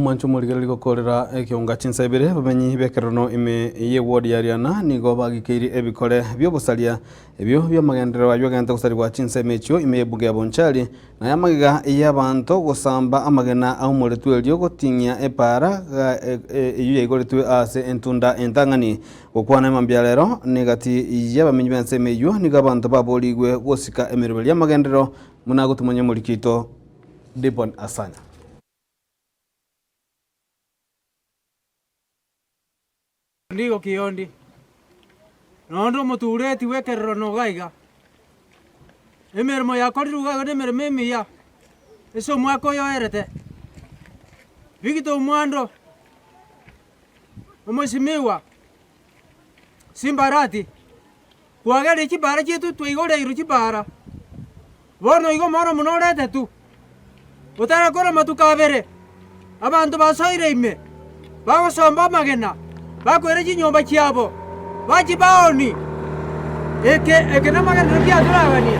mwancho murigereri gukorera ekionga chinsebere bamenyi bekerono ime ye ward ya Riana nigo bagikeiri ebikore byobusalia ebyo byamagendero ayogente gusarigwa chinsemechio ime buge ya Bonchari na yamagiga y'abantu gusamba amagena aho muretwelio gotinya epara iyo yigoretwe ase entunda entangani gukwana mambyalero negati y'abamenyi bensemeyo nigo abantu baboligwe gusika emerero y'amagendero munagutumanya murikito Dipon Asanya. Ndigo kiondi nondo mutureti wekerero no gaiga emerimo yakoriruga emerimo emiya eso mwako yoerete bigito mwando omosimiwa simbarati kwagere kibara kitu twigore iru kibara bono igo moro munorete tu utara kora matukabere abantu basoire ime bagosomba amagena bakwere chinyomba chiabo bachibaoni eke namagena byatulagania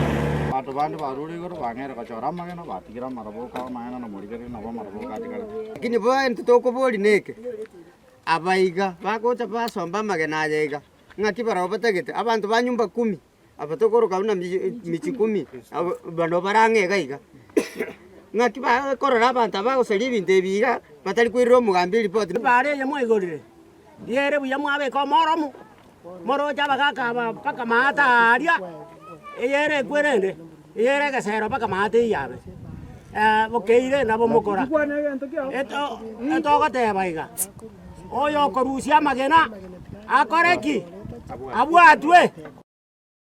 abantu bandi baruri igoro bangere gachora amagena batigira maraboka amagena no murigeri nabo maraboka atigara lakini bwa ntoko boli neke abaiga bagocha basomba amagena yega ngaki barabotagete abantu banyumba 10 abatokoroka na michi 10 bano barangega iga ngaki bakorora abantu bagoseri ibintu ebiga batari kwiriro mugambi report bare yamwe igorire yere buya mwabe ko moromu moro jaba kaka paka mata aria yere kwerende yere gasero paka mata yabe bokeire nabo mukora eto gate baiga oyo korusia magena akoreki abwatwe